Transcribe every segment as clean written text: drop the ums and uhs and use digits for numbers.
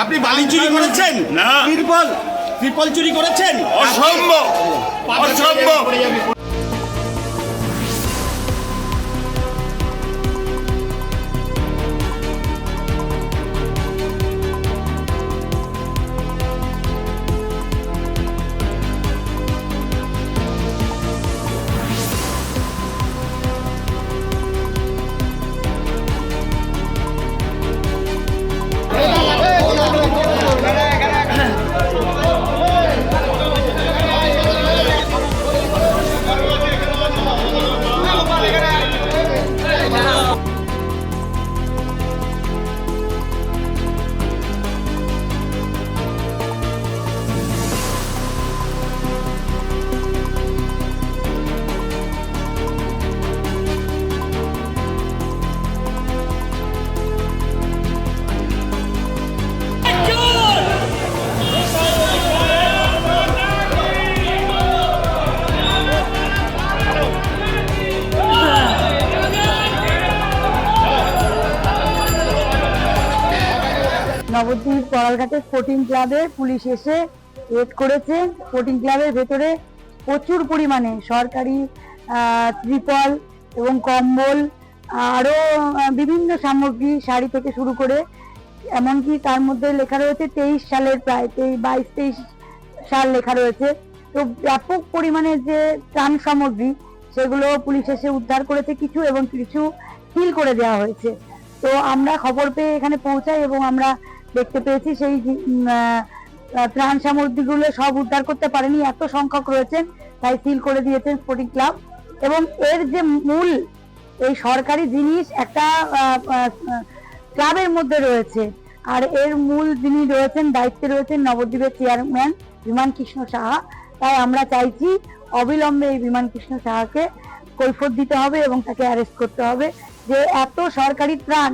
আপনি বালি চুরি করেছেন? না। ত্রিপল চুরি করেছেন? অসম্ভব, অসম্ভব। নবদ্বীপ বড়ালঘাটে স্পোর্টিং ক্লাবে পুলিশ এসে রেড করেছে। স্পোর্টিং ক্লাবের ভেতরে প্রচুর পরিমাণে সরকারি ত্রিপল এবং কম্বল, আরও বিভিন্ন সামগ্রী, শাড়ি থেকে শুরু করে, এমনকি তার মধ্যে লেখা রয়েছে 23 সালের, প্রায় 22-23 সাল লেখা রয়েছে। তো ব্যাপক পরিমাণে যে ত্রাণ সামগ্রী সেগুলো পুলিশ এসে উদ্ধার করেছে কিছু, এবং কিছু সিল করে দেওয়া হয়েছে। তো আমরা খবর পেয়ে এখানে পৌঁছাই এবং আমরা দেখতে পেয়েছি সেই ত্রাণ সামগ্রীগুলো সব উদ্ধার করতে পারেনি, এত সংখ্যক রয়েছেন, তাই সিল করে দিয়েছেন স্পোর্টিং ক্লাব। এবং এর যে মূল এই সরকারি জিনিস একটা ক্লাবের মধ্যে রয়েছে, আর এর মূল যিনি রয়েছেন, দায়িত্বে রয়েছেন নবদ্বীপের চেয়ারম্যান বিমান কৃষ্ণ সাহা। তাই আমরা চাইছি অবিলম্বে এই বিমান কৃষ্ণ সাহাকে কৈফিয়ত দিতে হবে এবং তাকে অ্যারেস্ট করতে হবে যে এত সরকারি ত্রাণ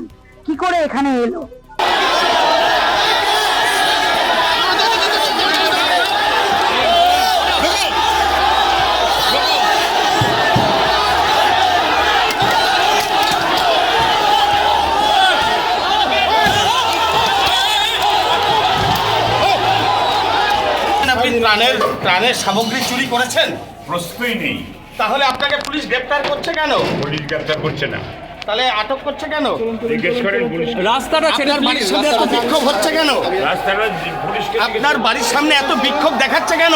কি করে এখানে এলো। আপনি ত্রাণের সামগ্রী চুরি করেছেন? প্রশ্নই নেই। তাহলে আপনাকে পুলিশ গ্রেপ্তার করছে কেন? পুলিশ গ্রেপ্তার করছে না, তাহলে আটক করছে কেন? জিজ্ঞেস করেন পুলিশ। রাস্তাটা ছেড়ে আপনার বাড়ির সামনে এত বিক্ষোভ হচ্ছে কেন? রাস্তাটা পুলিশকে আপনার বাড়ির সামনে এত বিক্ষোভ দেখাচ্ছে কেন?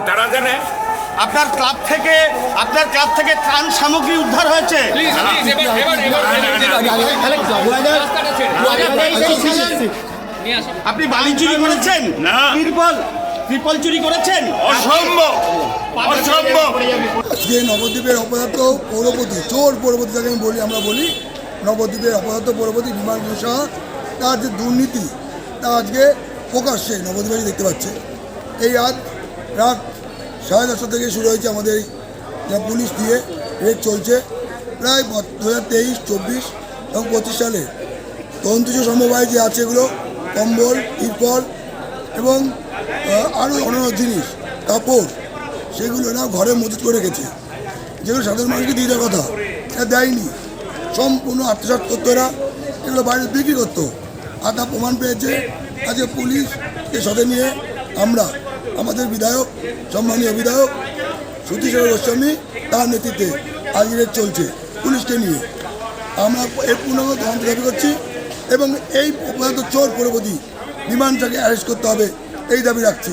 তারা জানে। আপনার ক্লাব থেকে ত্রাণ সামগ্রী উদ্ধার হয়েছে। আপনি বালি চুরি করেছেন? না। ত্রিপল চুরি করেছেন? অসম্ভব, অসম্ভব। আজকে নবদ্বীপের অপদার্থ পৌরপতি, চোর পৌরপতি যাকে আমি বলি, আমরা বলি নবদ্বীপের অপদার্থ পৌরপতি বিমান সাহা, তার যে দুর্নীতি তা আজকে প্রকাশ্যে নবদ্বীপে দেখতে পাচ্ছে। এই রাত 10:30 থেকে শুরু হয়েছে আমাদের পুলিশ দিয়ে রেড চলছে। প্রায় 2023, 24 এবং 25 সালে তন্তুজ সমবায় যে আছে এগুলো, কম্বল, ত্রিপল এবং আরও অন্যান্য জিনিস, কাপড়, সেগুলো না ঘরে মজুত করে রেখেছে, যেগুলো সাধারণ মানুষকে দিয়ে দেওয়ার কথা, এটা দেয়নি। সম্পূর্ণ আত্মসাৎ করতো এরা, এগুলো বাইরে বিক্রি করতো। আর তা প্রমাণ পেয়েছে আজকে পুলিশকে সাথে নিয়ে আমরা, আমাদের বিধায়ক, সম্মানীয় বিধায়ক সতীশ্বর গোস্বামী, তার নেতৃত্বে আজ রেড চলছে পুলিশকে নিয়ে। আমরা এর পূর্ণাঙ্গ তদন্ত দাবি করছি এবং এই অপরাধ চোর পৌরপতি বিমানটাকে অ্যারেস্ট করতে হবে, এই দাবি রাখছি।